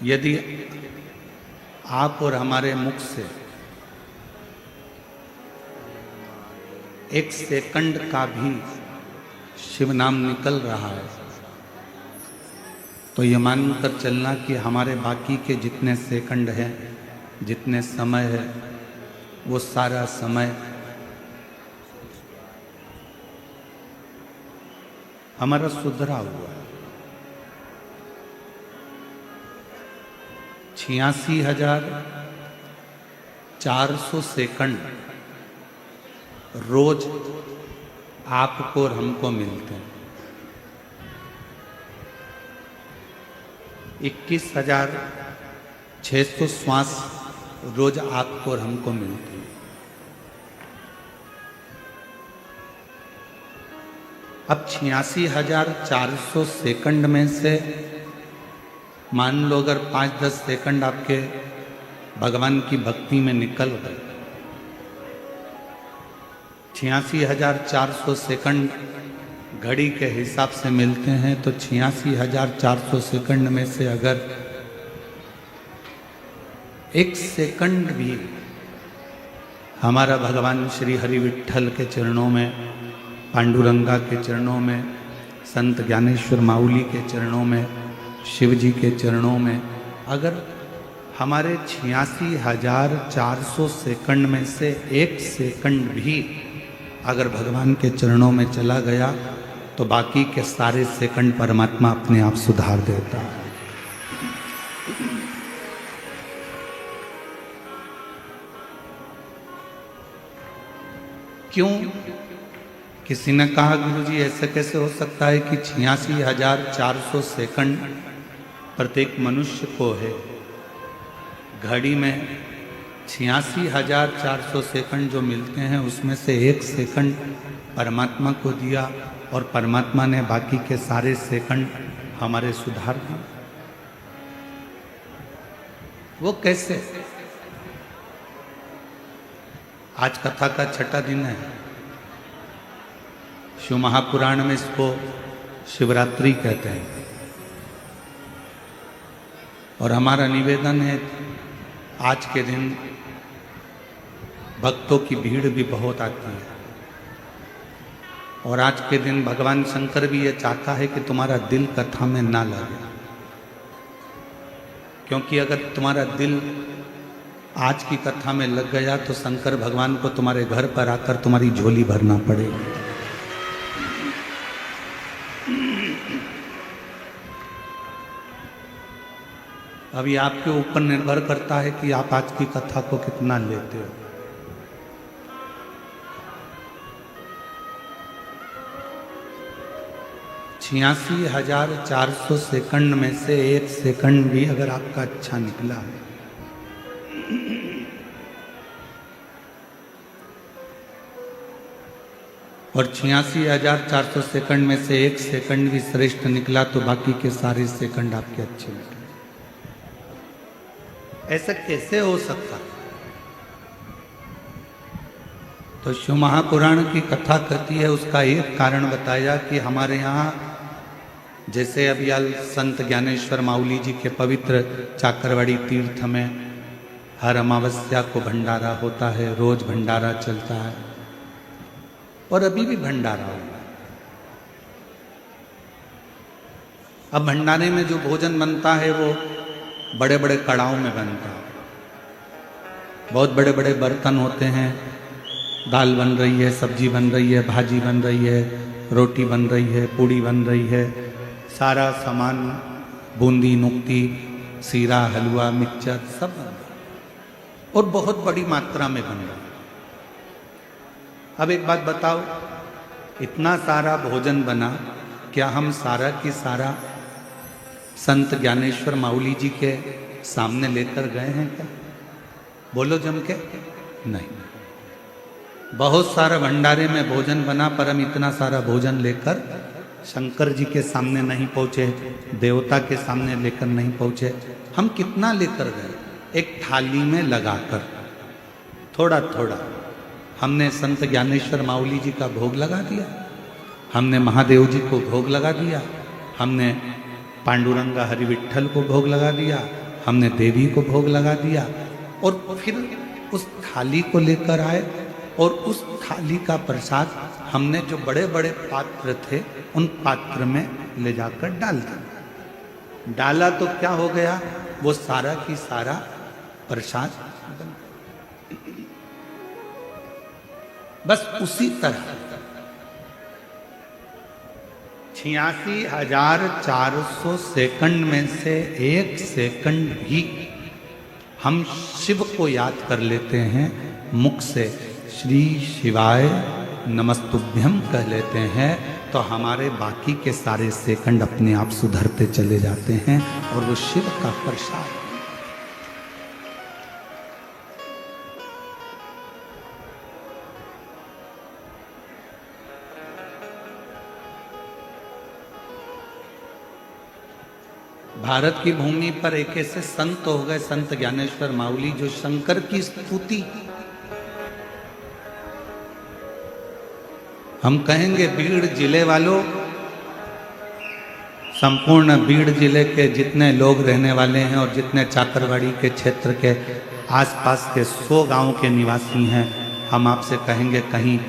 यदि आप और हमारे मुख से एक सेकंड का भी शिव नाम निकल रहा है तो ये मानकर चलना कि हमारे बाकी के जितने सेकंड हैं, जितने समय है, वो सारा समय हमारा सुधरा हुआ है। 86,400 सेकंड रोज आपको और हमको मिलते हैं। 21,600 श्वास रोज आपको और हमको मिलते हैं। अब 86,400 सेकंड में से मान लो अगर 5-10 सेकंड आपके भगवान की भक्ति में निकल गए, 86,400 सेकंड घड़ी के हिसाब से मिलते हैं, तो 86,400 सेकंड में से अगर एक सेकंड भी हमारा भगवान श्री हरि विठ्ठल के चरणों में, पांडुरंगा के चरणों में, संत ज्ञानेश्वर माउली के चरणों में, शिव जी के चरणों में, अगर हमारे 86,400 सेकंड में से एक सेकंड भी अगर भगवान के चरणों में चला गया तो बाकी के सारे सेकंड परमात्मा अपने आप सुधार देता है। क्यों? किसी ने कहा गुरुजी ऐसे कैसे हो सकता है कि 86,400 सेकंड प्रत्येक मनुष्य को है। घड़ी में 86,400 सेकंड जो मिलते हैं उसमें से एक सेकंड परमात्मा को दिया और परमात्मा ने बाकी के सारे सेकंड हमारे सुधार दिए। वो कैसे? आज कथा का छठा दिन है। शिव महापुराण में इसको शिवरात्रि कहते हैं और हमारा निवेदन है आज के दिन भक्तों की भीड़ भी बहुत आती है और आज के दिन भगवान शंकर भी ये चाहता है कि तुम्हारा दिल कथा में ना लगे, क्योंकि अगर तुम्हारा दिल आज की कथा में लग गया तो शंकर भगवान को तुम्हारे घर पर आकर तुम्हारी झोली भरना पड़ेगी। अभी आपके ऊपर निर्भर करता है कि आप आज की कथा को कितना लेते हो। छियासी 86,400 सेकंड में से एक सेकंड भी अगर आपका अच्छा निकला है और 86,400 सेकंड में से एक सेकंड भी श्रेष्ठ निकला तो बाकी के सारे सेकंड आपके अच्छे निकले। ऐसा कैसे हो सकता? तो शिव महापुराण की कथा कहती है, उसका एक कारण बताया कि हमारे यहाँ जैसे अभी संत ज्ञानेश्वर माउली जी के पवित्र चाकरवाड़ी तीर्थ में हर अमावस्या को भंडारा होता है, रोज भंडारा चलता है और अभी भी भंडारा होगा। अब भंडारे में जो भोजन बनता है वो बड़े बड़े कड़ाओं में बनता है, बहुत बड़े बड़े बर्तन होते हैं, दाल बन रही है, सब्जी बन रही है, भाजी बन रही है, रोटी बन रही है, पूड़ी बन रही है, सारा सामान बूंदी नुक्ती सीरा हलवा मिक्सचर सब बन रहा है और बहुत बड़ी मात्रा में बन रहा है। अब एक बात बताओ, इतना सारा भोजन बना, क्या हम सारा की सारा संत ज्ञानेश्वर माउली जी के सामने लेकर गए हैं क्या? बोलो जम के। नहीं। बहुत सारा भंडारे में भोजन बना पर हम इतना सारा भोजन लेकर शंकर जी के सामने नहीं पहुंचे, देवता के सामने लेकर नहीं पहुंचे। हम कितना लेकर गए? एक थाली में लगाकर थोड़ा थोड़ा हमने संत ज्ञानेश्वर माउली जी का भोग लगा दिया, हमने महादेव जी को भोग लगा दिया, हमने पांडुरंगा हरि विठ्ठल को भोग लगा दिया, हमने देवी को भोग लगा दिया और फिर उस थाली को लेकर आए और उस थाली का प्रसाद हमने जो बड़े बड़े पात्र थे उन पात्र में ले जाकर डाल दिया। डाला तो क्या हो गया, वो सारा की सारा प्रसाद बन गया। बस उसी तरह 86,400 सेकंड में से 1 सेकंड भी हम शिव को याद कर लेते हैं, मुख से श्री शिवाय नमस्तुभ्यम कह लेते हैं, तो हमारे बाकी के सारे सेकंड अपने आप सुधरते चले जाते हैं और वो शिव का प्रसाद। भारत की भूमि पर एक ऐसे संत हो गए, संत ज्ञानेश्वर माउली, जो शंकर की स्तुति, हम कहेंगे बीड़ जिले वालों, संपूर्ण बीड़ जिले के जितने लोग रहने वाले हैं और जितने चाकरवाड़ी के क्षेत्र के आसपास के 100 गांव के निवासी हैं, हम आपसे कहेंगे कहीं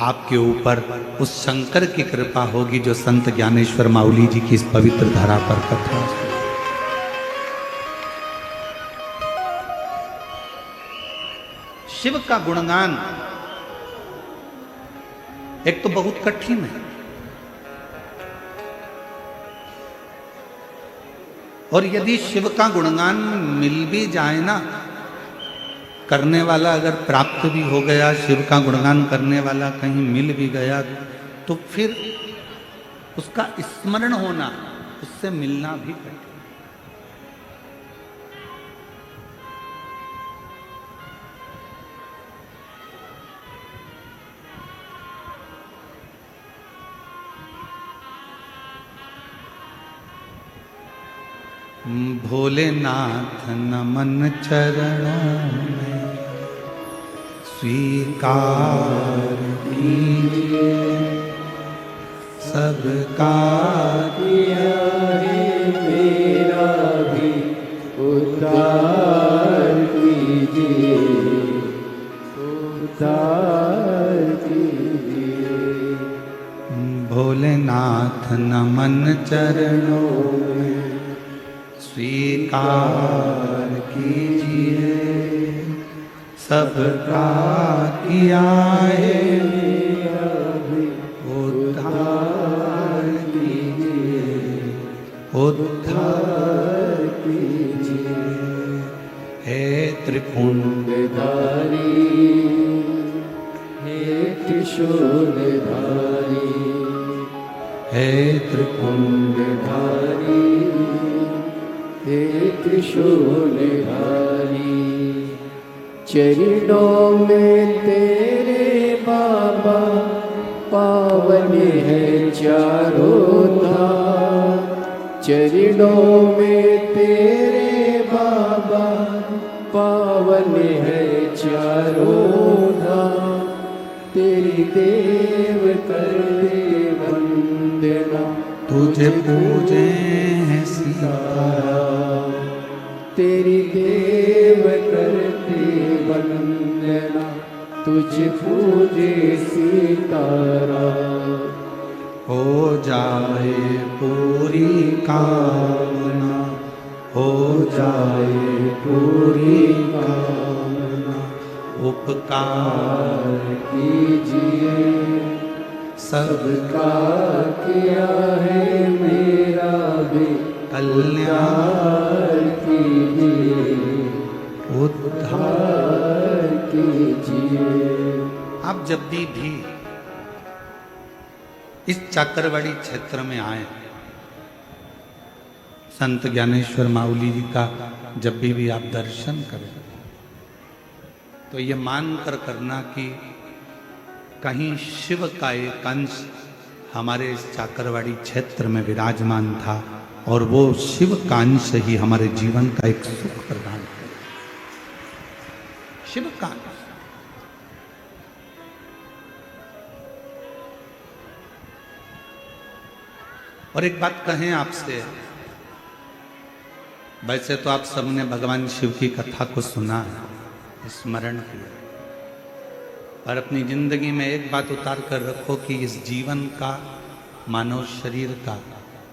आपके ऊपर उस शंकर की कृपा होगी जो संत ज्ञानेश्वर माउली जी की इस पवित्र धरा पर कथा। शिव का गुणगान एक तो बहुत कठिन है, और यदि शिव का गुणगान मिल भी जाए ना, करने वाला अगर प्राप्त भी हो गया, शिव का गुणगान करने वाला कहीं मिल भी गया, तो फिर उसका स्मरण होना, उससे मिलना भी कठिन। भोलेनाथ नमन चरणों में स्वीकार कीजिए, सबका किया है मेरा भी उद्धार कीजिए, उद्धार कीजिए। भोलेनाथ नमन चरणों में स्वीकार कीजिए, सबका किया है मेरा भी उद्धार कीजिए, उद्धार कीजिए। हे त्रिपुंडधारी, हे त्रिशूलधारी, हे त्रिपुंडधारी, हे त्रिशूलधारी। चरणों में तेरे बाबा पावन है चारों धाम, चरणों में तेरे बाबा पावन है चारों धाम। तेरी देव करते वंदना, तुझे पूजे हैं सीताराम, तेरी देव करते वंदना, तुझे पूजे सीताराम। हो जाए पूरी कामना, हो जाए पूरी कामना, उपकार कीजिए, सबका किया है मेरा भी कल्याण कीजिए, उद्धार कीजिए। आप जब भी इस चाकरवाड़ी क्षेत्र में आए, संत ज्ञानेश्वर माउली जी का जब भी आप दर्शन करें, तो ये मान कर करना कि कहीं शिव का एक अंश हमारे इस चाकरवाड़ी क्षेत्र में विराजमान था, और वो शिव का अंश ही हमारे जीवन का एक सुख प्रदान है। शिव का अंश। और एक बात कहें आपसे, वैसे तो आप सबने भगवान शिव की कथा को सुना है, स्मरण किया, पर अपनी जिंदगी में एक बात उतार कर रखो कि इस जीवन का, मानव शरीर का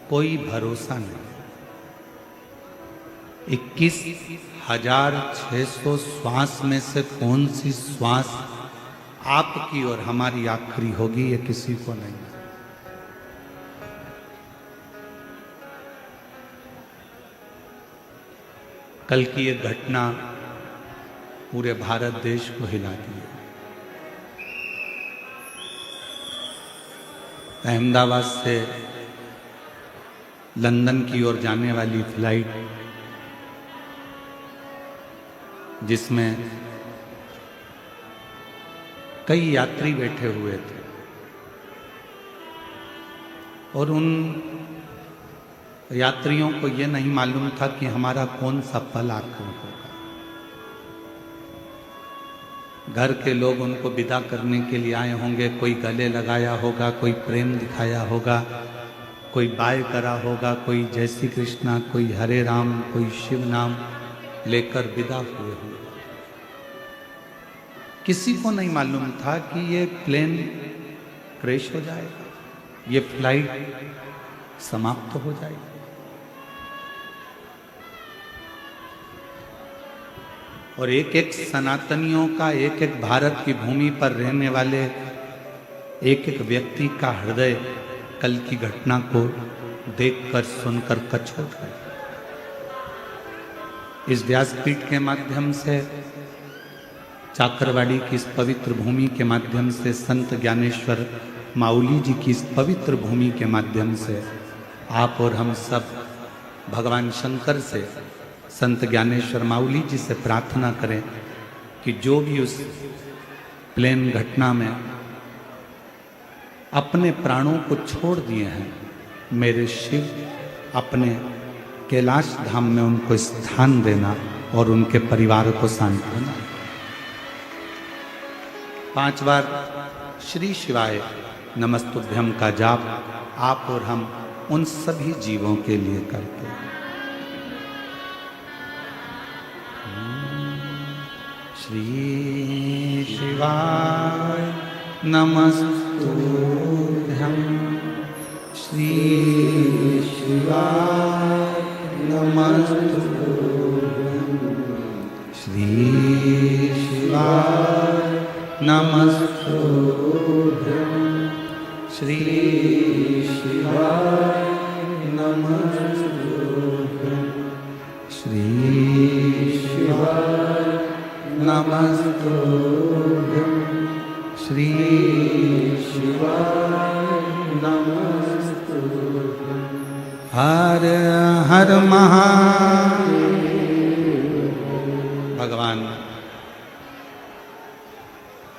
कोई भरोसा नहीं। 21,600 श्वास में से कौन सी श्वास आपकी और हमारी आखिरी होगी, ये किसी को नहीं। कल की एक घटना पूरे भारत देश को हिला दी है। अहमदाबाद से लंदन की ओर जाने वाली फ्लाइट, जिसमें कई यात्री बैठे हुए थे और उन यात्रियों को यह नहीं मालूम था कि हमारा कौन सा पल आखिर होगा। घर के लोग उनको विदा करने के लिए आए होंगे, कोई गले लगाया होगा, कोई प्रेम दिखाया होगा, कोई बाय करा होगा, कोई जय श्री कृष्णा, कोई हरे राम, कोई शिव नाम लेकर विदा हुए होंगे। किसी को नहीं मालूम था कि ये प्लेन क्रैश हो जाएगा, ये फ्लाइट समाप्त हो जाएगी। और एक एक सनातनियों का, एक एक भारत की भूमि पर रहने वाले एक एक व्यक्ति का हृदय कल की घटना को देखकर सुनकर कछोट गया। इस व्यासपीठ के माध्यम से, चाकरवाड़ी की इस पवित्र भूमि के माध्यम से, संत ज्ञानेश्वर माउली जी की इस पवित्र भूमि के माध्यम से आप और हम सब भगवान शंकर से, संत ज्ञानेश्वर माउली जी से प्रार्थना करें कि जो भी उस प्लेन घटना में अपने प्राणों को छोड़ दिए हैं, मेरे शिव अपने कैलाश धाम में उनको स्थान देना और उनके परिवार को सांत्वना। 5 बार श्री शिवाय नमस्तुभ्यम का जाप आप और हम उन सभी जीवों के लिए करते हैं। श्री शिवाय नमस्तुभ्यम, श्री शिवाय नमस्तुभ्यम, श्री शिवाय नमस्तुभ्यम, श्री शिवाय नमस्तुभ्यम, श्री शिवाय नमस्तुभ्यम, श्री शिवाय नमस्तुभ्यम। हर हर महादेव। भगवान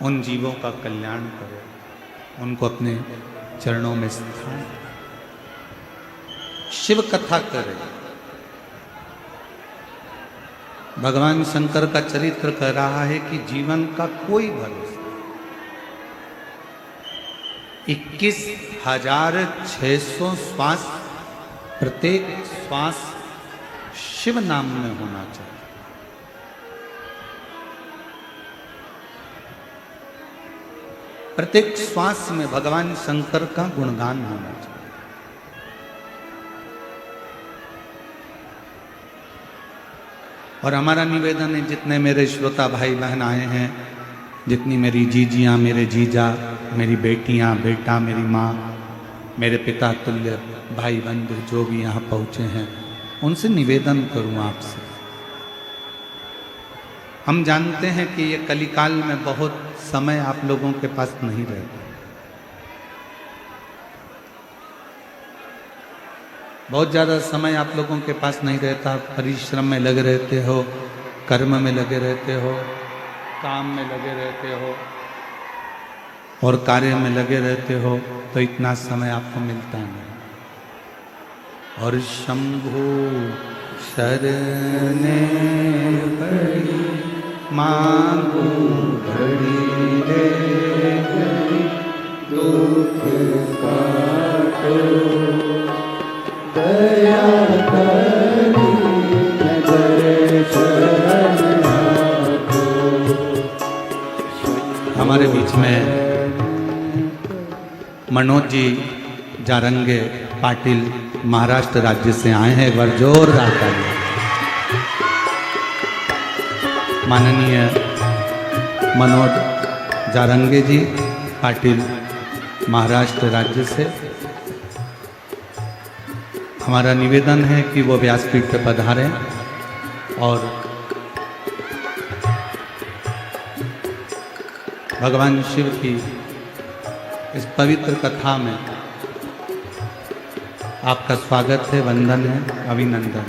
उन जीवों का कल्याण करे, उनको अपने चरणों में स्थान, शिव कथा करे। भगवान शंकर का चरित्र कह रहा है कि जीवन का कोई भरोसा। 21,600 श्वास, प्रत्येक श्वास शिव नाम में होना चाहिए। प्रत्येक श्वास में भगवान शंकर का गुणगान होना चाहिए। और हमारा निवेदन है, जितने मेरे श्रोता भाई बहन आए हैं, जितनी मेरी जीजियाँ, मेरे जीजा, मेरी बेटियाँ, बेटा, मेरी माँ, मेरे पिता तुल्य भाई बंधु जो भी यहाँ पहुँचे हैं, उनसे निवेदन करूँ आपसे। हम जानते हैं कि ये कलिकाल में बहुत समय आप लोगों के पास नहीं रहता, बहुत ज़्यादा समय आप लोगों के पास नहीं रहता। परिश्रम में लगे रहते हो, कर्म में लगे रहते हो, काम में लगे रहते हो और कार्य में लगे रहते हो, तो इतना समय आपको मिलता नहीं। और शंभु शरणे पड़ी मांगू घड़ी रे घड़ी, दुख काटो दया करी मंच में मनोज जी जारंगे पाटिल महाराष्ट्र राज्य से आए हैं। एक बार जोरदार तालियां। माननीय मनोज जारंगे जी पाटिल महाराष्ट्र राज्य से, हमारा निवेदन है कि वो व्यासपीठ पर पधारें और भगवान शिव की इस पवित्र कथा में आपका स्वागत है, वंदन है, अभिनंदन।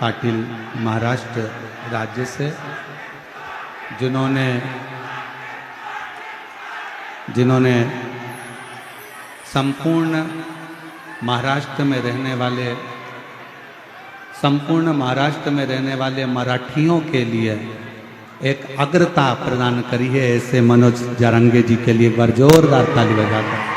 पाटिल महाराष्ट्र राज्य से, जिन्होंने संपूर्ण महाराष्ट्र में रहने वाले मराठियों के लिए एक अग्रता प्रदान करी है। ऐसे मनोज जारंगे जी के लिए एक बार जोरदार ताली बजाकर।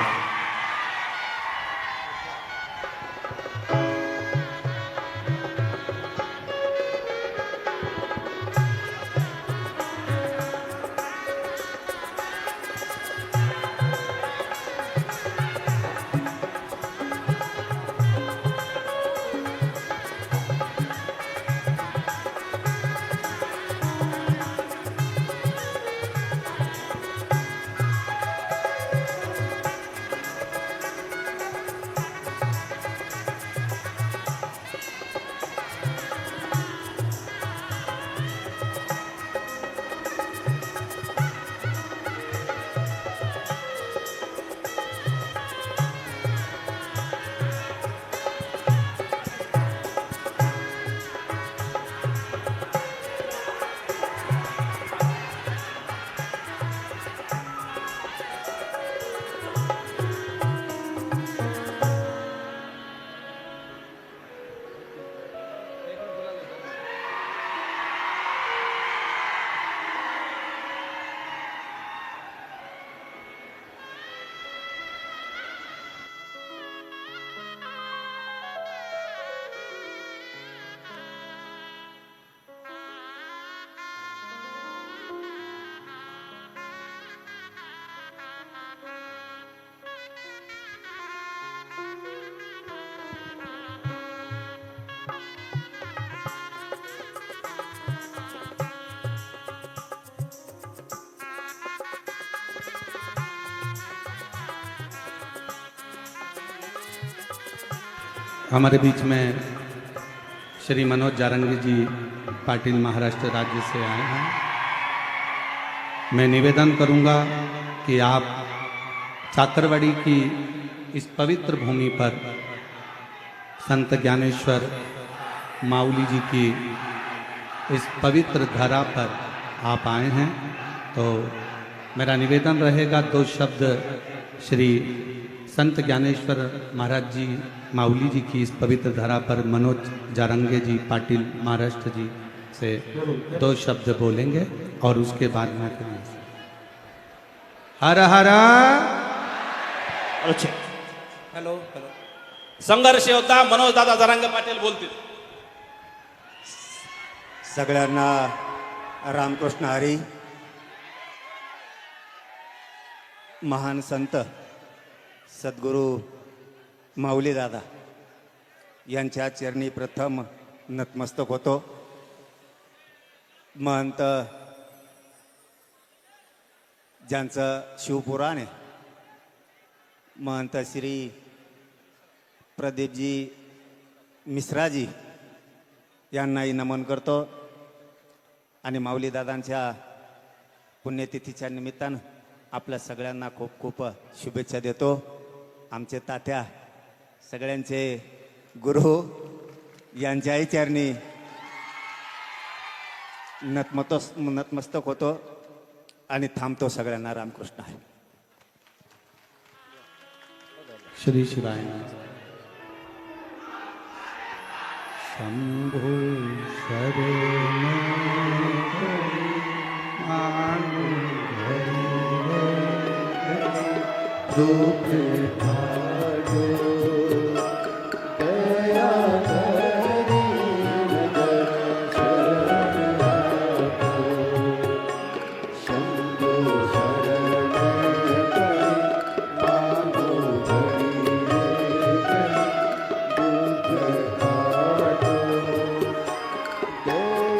हमारे बीच में श्री मनोज जारंगी जी पाटिल महाराष्ट्र राज्य से आए हैं। मैं निवेदन करूंगा कि आप चाकरवाड़ी की इस पवित्र भूमि पर संत ज्ञानेश्वर माऊली जी की इस पवित्र धरा पर आप आए हैं, तो मेरा निवेदन रहेगा दो शब्द श्री संत ज्ञानेश्वर महाराज जी माऊली जी की इस पवित्र धरा पर मनोज जारंगे जी पाटिल महाराष्ट्र जी से दो शब्द बोलेंगे और उसके बाद मैं हर हर अच्छा हॅलो हॅलो संघर्ष योद्धा मनोज दादा जरांगे पाटील बोलतील. सगळ्यांना रामकृष्ण हरी. महान संत सद्गुरू माऊली दादा यांच्या चरणी प्रथम नतमस्तक होतो. महंत ज्यांचं शिवपुराण आहे, महंत श्री प्रदीपजी मिश्राजी यांनाही नमन करतो आणि माऊली दादांच्या पुण्यतिथीच्या निमित्तानं आपल्या सगळ्यांना खूप खूप शुभेच्छा देतो. आमचे तात्या सगळ्यांचे गुरु यांच्याही चरणी नतमस्तक होतो आणि थांबतो. सगळ्यांना रामकृष्ण हरी. श्री शिवाय शंभो शरण दुख भागो दया करी दर्शन आपको शंभो शरण करी मांगो घड़ी दुख काटो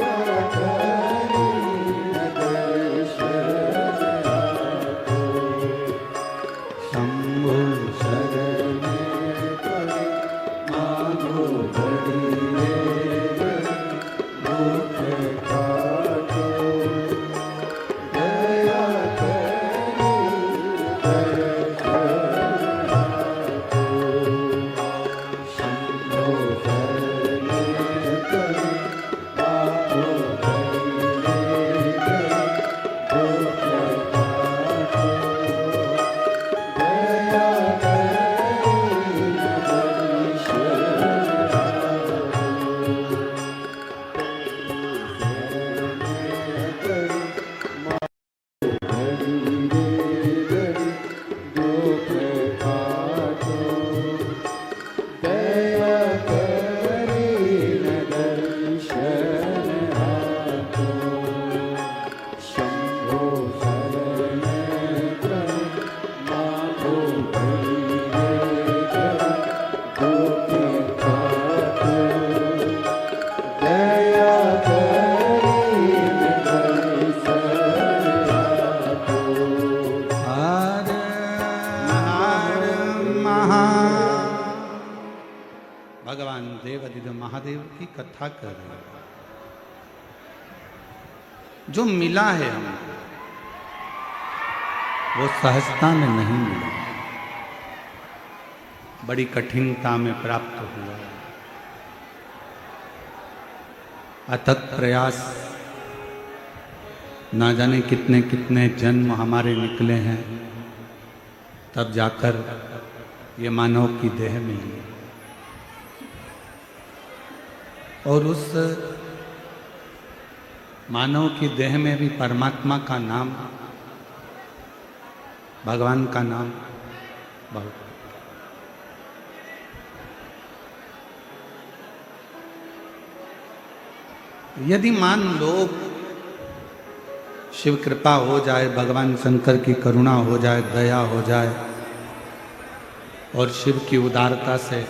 दया करी दर्शन शंभो शरण करी मांगो घड़ी दुख काटो दया करी दर्शन आपको शंभो शरण करी मांगो घड़ी दुख काटो दया करी दर्शन आपको शंभो शरण करी मांगो घड़ी दुख काटो दया करी दर्शन आपको हर हर महा भगवान देवादिदेव महादेव की कथा कर रहे हैं. जो मिला है हमें वो सहजता में नहीं मिला, बड़ी कठिनता में प्राप्त हुआ. अथक प्रयास, ना जाने कितने कितने जन्म हमारे निकले हैं, तब जाकर ये मानव की देह मिली. और उस मानव की देह में भी परमात्मा का नाम, भगवान का नाम बहुत. यदि मान लो शिव कृपा हो जाए, भगवान शंकर की करुणा हो जाए, दया हो जाए और शिव की उदारता से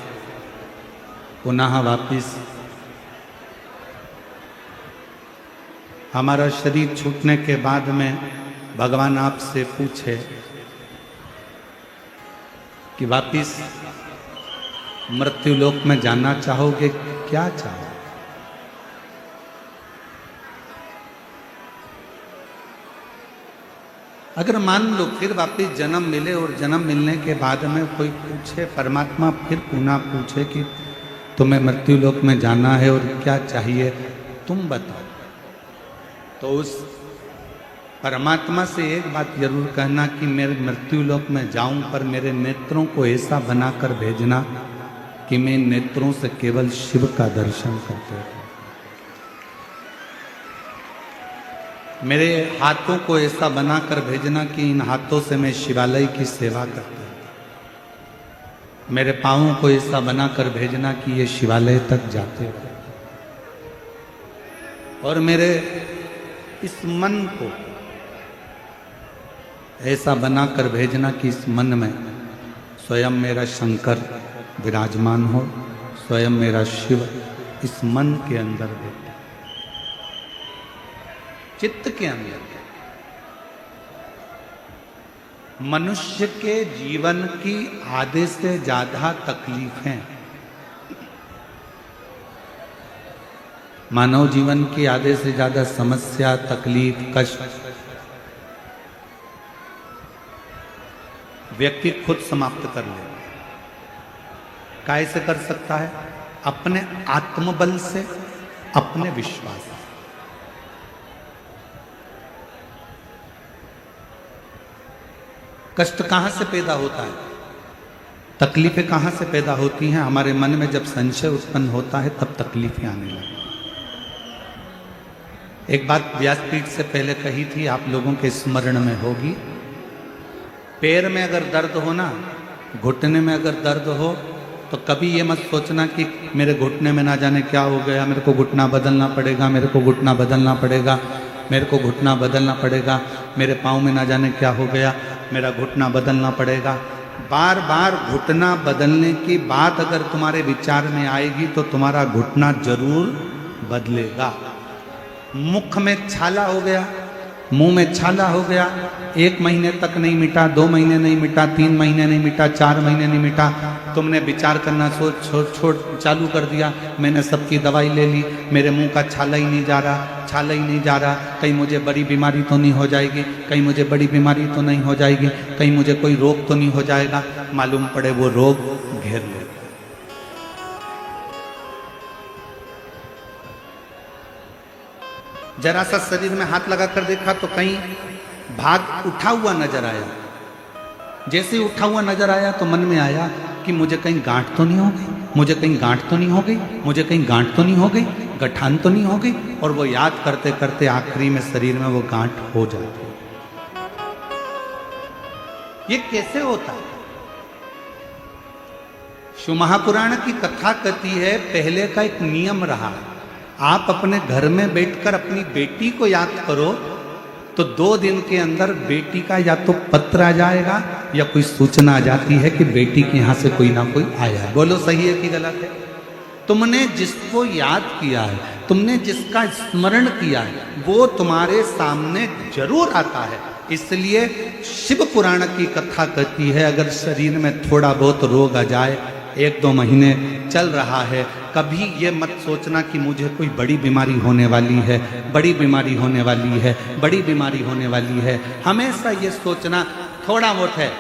पुनः वापिस हमारा शरीर छूटने के बाद में भगवान आपसे पूछे कि वापिस मृत्यु लोक में जाना चाहोगे? क्या चाहो? अगर मान लो फिर वापिस जन्म मिले और जन्म मिलने के बाद में कोई पूछे, परमात्मा फिर पुनः पूछे कि तुम्हें मृत्यु लोक में जाना है और क्या चाहिए, तुम बताओ, तो उस परमात्मा से एक बात जरूर कहना कि मेरे मृत्यु लोक में जाऊं, पर मेरे नेत्रों को ऐसा बनाकर भेजना कि मैं नेत्रों से केवल शिव का दर्शन करते रहूं। मेरे हाथों को ऐसा बनाकर भेजना कि इन हाथों से मैं शिवालय की सेवा करता हूं। मेरे पांवों को ऐसा बनाकर भेजना कि ये शिवालय तक जाते रहे। और मेरे इस मन को ऐसा बनाकर भेजना कि इस मन में स्वयं मेरा शंकर विराजमान हो, स्वयं मेरा शिव इस मन के अंदर बैठे, चित्त के अंदर। मनुष्य के जीवन की आधे से ज्यादा तकलीफें, मानव जीवन की आधे से ज्यादा समस्या, तकलीफ, कष्ट व्यक्ति खुद समाप्त कर ले। कैसे कर सकता है? अपने आत्मबल से, अपने विश्वास से। कष्ट कहां से पैदा होता है? तकलीफें कहां से पैदा होती हैं? हमारे मन में जब संशय उत्पन्न होता है तब तकलीफें आने लगती। एक बात व्यासपीठ से पहले कही थी, आप लोगों के स्मरण में होगी। पैर में अगर दर्द हो ना, घुटने में अगर दर्द हो, तो कभी ये मत सोचना कि मेरे घुटने में ना जाने क्या हो गया, मेरे को घुटना बदलना पड़ेगा, मेरे को घुटना बदलना पड़ेगा, मेरे को घुटना बदलना पड़ेगा, मेरे पाँव में ना जाने क्या हो गया, मेरा घुटना बदलना पड़ेगा। बार बार घुटना बदलने की बात अगर तुम्हारे विचार में आएगी तो तुम्हारा घुटना जरूर बदलेगा। मुख में छाला हो गया, मुंह में छाला हो गया, 1 महीने तक नहीं मिटा, 2 महीने नहीं मिटा, 3 महीने नहीं मिटा, 4 महीने नहीं मिटा, तुमने विचार करना छोड़ चालू कर दिया, मैंने सबकी दवाई ले ली, मेरे मुंह का छाला ही नहीं जा रहा, छाला ही नहीं जा रहा, कहीं मुझे बड़ी बीमारी तो नहीं हो जाएगी, कहीं मुझे बड़ी बीमारी तो नहीं हो जाएगी, कहीं मुझे कोई रोग तो नहीं हो जाएगा। मालूम पड़े वो रोग घेर ले। जरा सा शरीर में हाथ लगा कर देखा तो कहीं भाग उठा हुआ नजर आया। जैसे ही उठा हुआ नजर आया तो मन में आया कि मुझे कहीं गांठ तो नहीं हो गई, मुझे कहीं गांठ तो नहीं हो गई, मुझे कहीं गांठ तो नहीं हो गई, गठान तो नहीं हो गई। और वो याद करते करते आखिरी में शरीर में वो गांठ हो जाती। ये कैसे होता है? शिव महापुराण की कथा कहती है, पहले का एक नियम रहा, आप अपने घर में बैठकर अपनी बेटी को याद करो तो 2 दिन के अंदर बेटी का या तो पत्र आ जाएगा या कोई सूचना आ जाती है कि बेटी के यहां से कोई ना कोई आया है। बोलो सही है कि गलत है? तुमने जिसको याद किया है, तुमने जिसका स्मरण किया है, वो तुम्हारे सामने जरूर आता है। इसलिए शिव पुराण की कथा कहती है, अगर शरीर में थोड़ा बहुत रोग आ जाए, 1-2 महीने चल रहा है, कभी ये मत सोचना कि मुझे कोई बड़ी बीमारी होने वाली है, बड़ी बीमारी होने वाली है, बड़ी बीमारी होने वाली है। हमेशा ये सोचना थोड़ा बहुत है,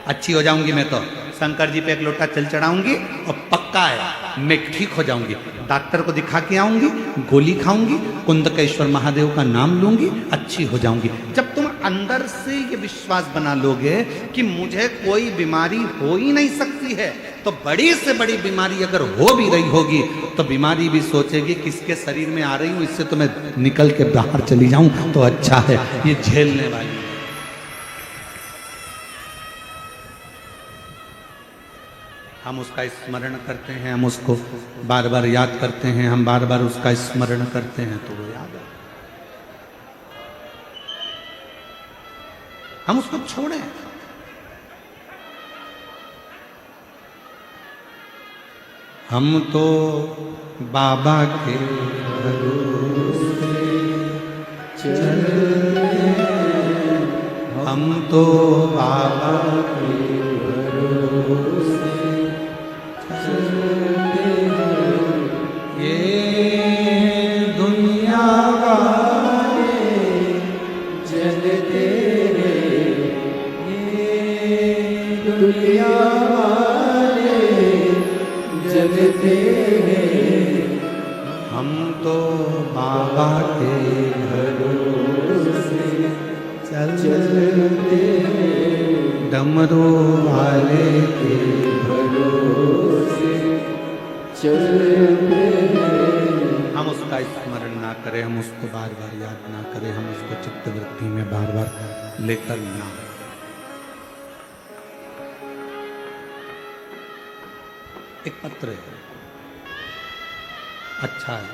अच्छी हो जाऊंगी मैं तो शंकर जी पे 1 लोटा जल चढ़ाऊंगी और पक्का है मैं ठीक हो जाऊंगी, डॉक्टर को दिखा के आऊंगी, गोली खाऊंगी, कुंदकेश्वर महादेव का नाम लूंगी, अच्छी हो जाऊंगी। जब तुम अंदर से ये विश्वास बना लोगे कि मुझे कोई बीमारी हो ही नहीं सकती है, तो बड़ी से बड़ी बीमारी अगर हो भी रही होगी तो बीमारी भी सोचेगी किसके शरीर में आ रही हूं, इससे तो मैं निकल के बाहर चली जाऊं तो अच्छा है, ये झेलने वाली है। हम उसका स्मरण करते हैं, हम उसको बार बार याद करते हैं, हम बार बार उसका स्मरण करते हैं तो वो याद है। हम उसको छोड़ें। हम तो बाबा के भरोसे चलते हैं, हम तो बाबा के भरोसे चलते हैं। वाले जगते हैं, हम तो बाबा के भरोसे चलते डमरू वाले के भरोसे चलते हैं। हम उसका स्मरण ना करें, हम उसको बार बार याद ना करें, हम उसको चित्तवृत्ति में बार बार लेकर ना आएं। एक पत्र है, अच्छा है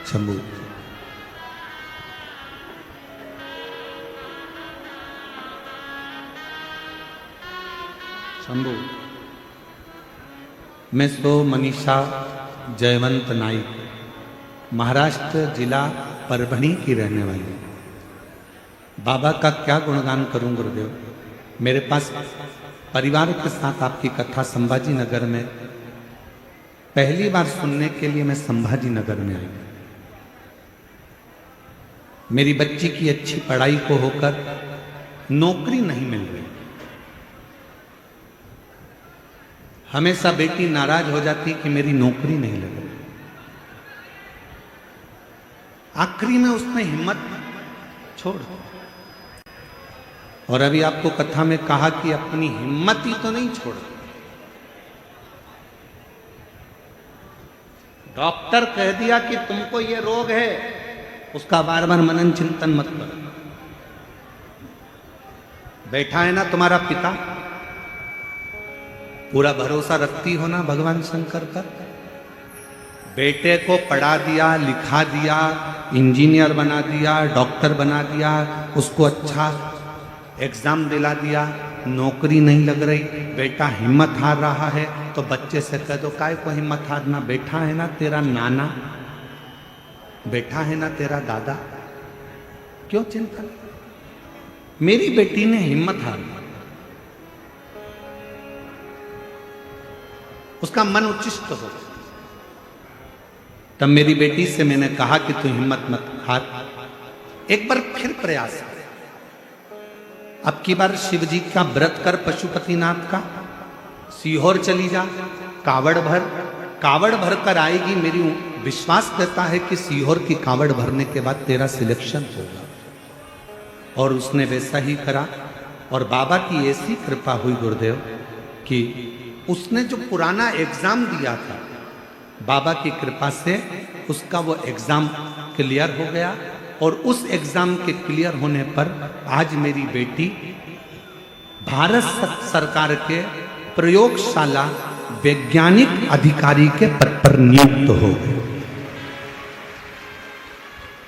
शंभू। शंभू, मैं सो मनीषा जयवंत नाइक, महाराष्ट्र जिला परभणी की रहने वाली हूं। बाबा का क्या गुणगान करूं गुरुदेव। मेरे पास परिवार के साथ आपकी कथा संभाजी नगर में पहली बार सुनने के लिए मैं संभाजी नगर में आई। मेरी बच्ची की अच्छी पढ़ाई को होकर नौकरी नहीं मिल रही। हमेशा बेटी नाराज हो जाती कि मेरी नौकरी नहीं लग रही। आखिरी में उसने हिम्मत छोड़ दी। और अभी आपको कथा में कहा कि अपनी हिम्मत ही तो नहीं छोड़। डॉक्टर कह दिया कि तुमको ये रोग है, उसका बार बार मनन चिंतन मत करो। बैठा है ना तुम्हारा पिता, पूरा भरोसा रखती हो ना भगवान शंकर पर। बेटे को पढ़ा दिया, लिखा दिया, इंजीनियर बना दिया, डॉक्टर बना दिया, उसको अच्छा एग्जाम दिला दिया, नौकरी नहीं लग रही, बेटा हिम्मत हार रहा है, तो बच्चे से कह दो काय को हिम्मत हारना, बैठा है ना तेरा नाना, बैठा है ना तेरा दादा, क्यों चिंता। मेरी बेटी ने हिम्मत हार ली, उसका मन उच्चिष्ट हो। तब मेरी बेटी से मैंने कहा कि तू हिम्मत मत हार, एक बार फिर प्रयास कर। अब की बार शिव जी का व्रत कर, पशुपतिनाथ का, सीहोर चली जा, कावड़ भर कर आएगी। मेरी विश्वास करता है कि सीहोर की कावड़ भरने के बाद तेरा सिलेक्शन होगा। और उसने वैसा ही करा। और बाबा की ऐसी कृपा हुई गुरुदेव कि उसने जो पुराना एग्जाम दिया था, बाबा की कृपा से उसका वो एग्जाम क्लियर हो गया। और उस एग्जाम के क्लियर होने पर आज मेरी बेटी भारत सरकार के प्रयोगशाला वैज्ञानिक अधिकारी के पद पर नियुक्त हो गई।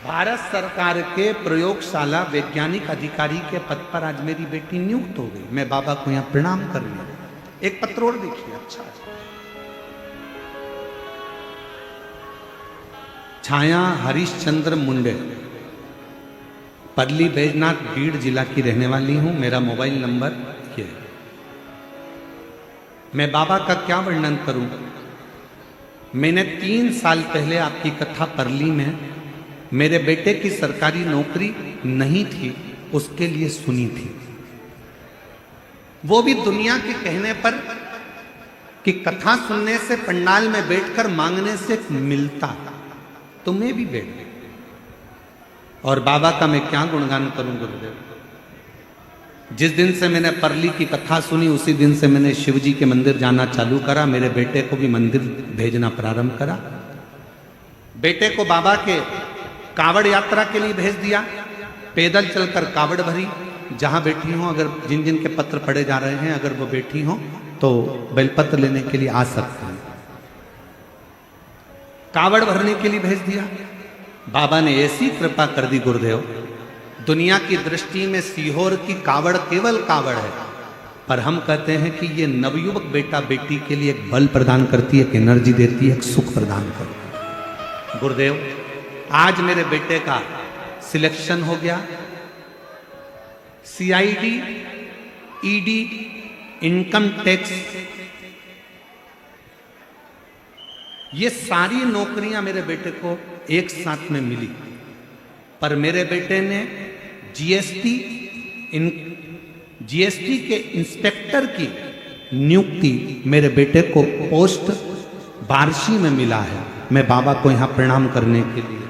भारत सरकार के प्रयोगशाला वैज्ञानिक अधिकारी के पद पर आज मेरी बेटी नियुक्त हो गई। मैं बाबा को यहां प्रणाम कर रही हूं। एक पत्र और देखिए, अच्छा है। छाया हरिश्चंद्र मुंडे, परली बैजनाथ बीड़ जिला की रहने वाली हूं। मेरा मोबाइल नंबर ये है। मैं बाबा का क्या वर्णन करूं। मैंने 3 साल पहले आपकी कथा परली में मेरे बेटे की सरकारी नौकरी नहीं थी, उसके लिए सुनी थी। वो भी दुनिया के कहने पर कि कथा सुनने से पंडाल में बैठकर मांगने से मिलता, तुम्हें भी बैठ। और बाबा का मैं क्या गुणगान करूं गुरुदेव। जिस दिन से मैंने परली की कथा सुनी उसी दिन से मैंने शिव जी के मंदिर जाना चालू करा। मेरे बेटे को भी मंदिर भेजना प्रारंभ करा। बेटे को बाबा के कावड़ यात्रा के लिए भेज दिया। पैदल चलकर कावड़ भरी। जहां बैठी हो, अगर जिन जिन के पत्र पढ़े जा रहे हैं, अगर वो बैठी हो तो बेलपत्र लेने के लिए आ सकते हैं। कावड़ भरने के लिए भेज दिया। बाबा ने ऐसी कृपा कर दी गुरुदेव, दुनिया की दृष्टि में सीहोर की कावड़ केवल कावड़ है, पर हम कहते हैं कि ये नवयुवक बेटा बेटी के लिए एक बल प्रदान करती है, एक एनर्जी देती है, एक सुख प्रदान करती है। गुरुदेव, आज मेरे बेटे का सिलेक्शन हो गया। CID, ED, इनकम टैक्स, ये सारी नौकरियां मेरे बेटे को एक साथ में मिली। पर मेरे बेटे ने GST के इंस्पेक्टर की नियुक्ति मेरे बेटे को पोस्ट बारशी में मिला है। मैं बाबा को यहाँ प्रणाम करने के लिए,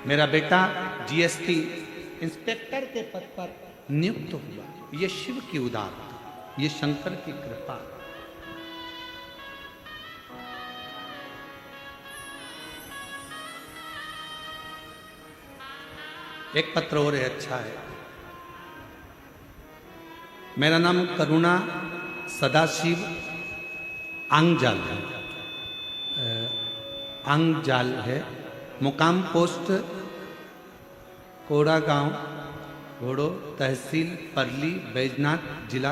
मेरा बेटा जीएसटी इंस्पेक्टर के पद पर नियुक्त हुआ। ये शिव की उदारता, ये शंकर की कृपा। एक पत्र और है, अच्छा है। मेरा नाम करुणा सदाशिव आंगजाल है, आंगजाल है। मुकाम पोस्ट कोड़ा गांव, घोड़ो, तहसील परली, बैजनाथ, जिला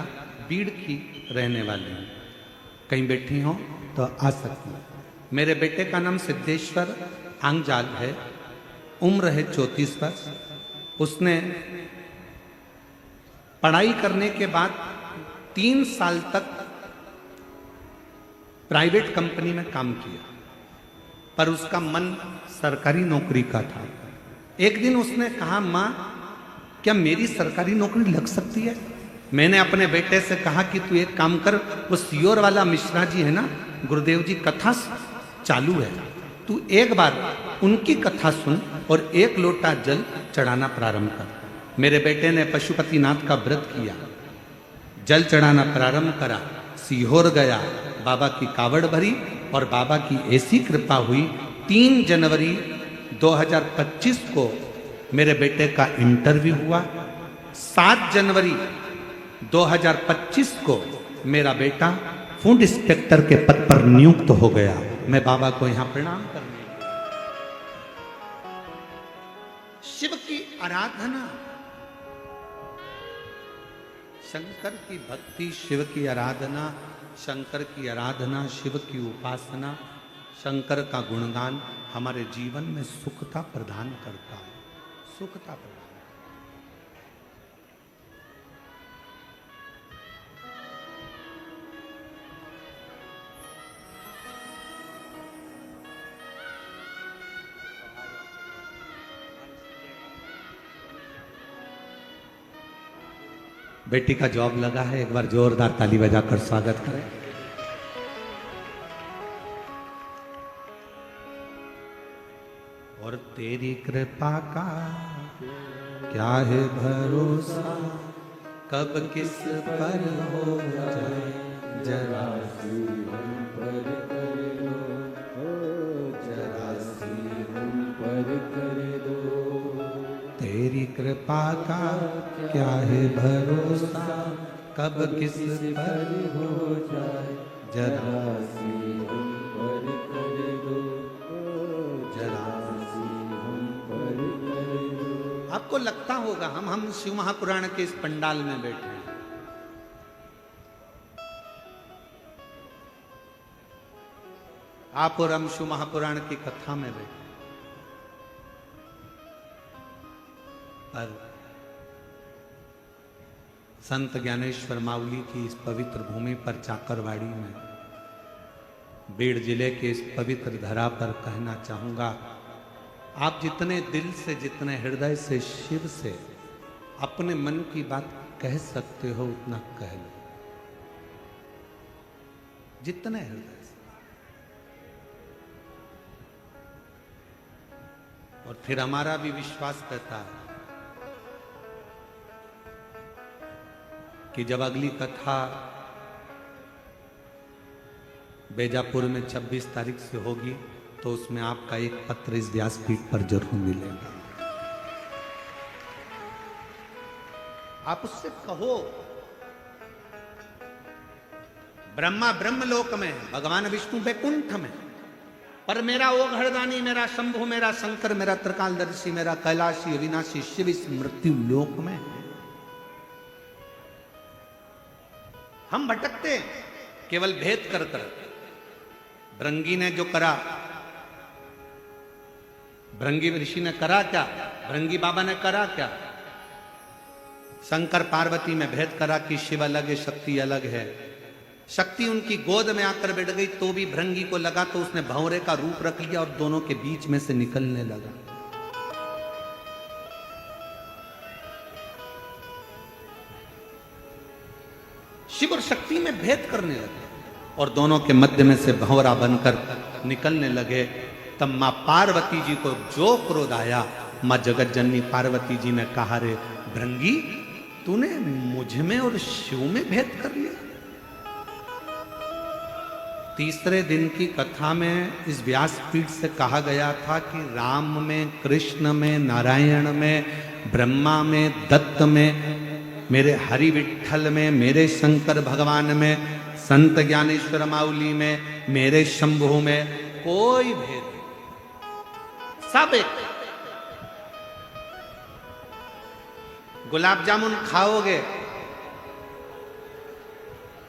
बीड़ की रहने वाली हूँ। कहीं बैठी हो तो आ सकती हूँ। मेरे बेटे का नाम सिद्धेश्वर आंगजाल है। उम्र है 34 वर्ष। उसने पढ़ाई करने के बाद 3 साल तक प्राइवेट कंपनी में काम किया, पर उसका मन सरकारी नौकरी का था। एक दिन उसने कहा, माँ क्या मेरी सरकारी नौकरी लग सकती है? मैंने अपने बेटे से कहा कि तू एक काम कर, वो सियोर वाला मिश्रा जी है ना, गुरुदेव जी कथा चालू है, तू एक बार उनकी कथा सुन और 1 लोटा जल चढ़ाना प्रारंभ कर। मेरे बेटे ने पशुपतिनाथ का व्रत किया, जल चढ़ाना प्रारंभ करा, सीहोर गया, बाबा की कावड़ भरी और बाबा की ऐसी कृपा हुई 3 जनवरी 2025 को मेरे बेटे का इंटरव्यू हुआ। 7 जनवरी 2025 को मेरा बेटा फूड इंस्पेक्टर के पद पर नियुक्त हो गया। मैं बाबा को यहां प्रणाम करने, शिव की आराधना, शंकर की भक्ति, शिव की आराधना, शंकर की आराधना, शिव की उपासना, शंकर का गुणगान हमारे जीवन में सुखता प्रदान करता है, सुखता प्रदान। बेटी का जॉब लगा है, एक बार जोरदार ताली बजाकर स्वागत करें। और तेरी कृपा का क्या है भरोसा, कब किस पर हो जाए जरा सी हम पर कर दो, जरा सी हम पर कर दो। तेरी कृपा का क्या है भरोसा, कब किस पर हो जाए जरा सी हम पर कर दो, जरा सी हम पर कर दो। आपको लगता होगा हम शिव महापुराण के इस पंडाल में बैठे हैं। आप और हम शिव महापुराण की कथा में बैठे, पर संत ज्ञानेश्वर माउली की इस पवित्र भूमि पर चाकरवाड़ी में, बीड़ जिले के इस पवित्र धरा पर कहना चाहूंगा, आप जितने दिल से, जितने हृदय से शिव से अपने मन की बात कह सकते हो उतना कह लो, जितने हृदय से। और फिर हमारा भी विश्वास रहता है कि जब अगली कथा बेजापुर में 26 तारीख से होगी तो उसमें आपका एक पत्र इस व्यासपीठ पर जरूर मिलेगा। आप उससे कहो, ब्रह्मा ब्रह्मलोक में, भगवान विष्णु वैकुंठ में, पर मेरा वो घरदानी, मेरा शंभु, मेरा शंकर, मेरा त्रिकालदर्शी, मेरा कैलाशी अविनाशी शिव इस मृत्यु लोक में। हम भटकते केवल भेद कर कर। भृंगी ने जो करा, भृंगी ऋषि ने करा क्या, भृंगी बाबा ने करा क्या? शंकर पार्वती में भेद करा कि शिव अलग है, शक्ति अलग है। शक्ति उनकी गोद में आकर बैठ गई तो भी भृंगी को लगा तो उसने भंवरे का रूप रख लिया और दोनों के बीच में से निकलने लगा। शिव और शक्ति भक्ति में भेद करने लगे और दोनों के मध्य में से भंवरा बनकर निकलने लगे। तब माँ पार्वती जी को जो क्रोध आया, माँ जगत जननी पार्वती जी ने कहा, रे भृंगी, तूने मुझ में और शिव में भेद कर लिया। तीसरे दिन की कथा में इस व्यासपीठ से कहा गया था कि राम में, कृष्ण में, नारायण में, ब्रह्मा में, दत्त में, मेरे हरि विठल में, मेरे शंकर भगवान में, संत ज्ञानेश्वर माउली में, मेरे शंभु में कोई भेद नहीं, सब एक। गुलाब जामुन खाओगे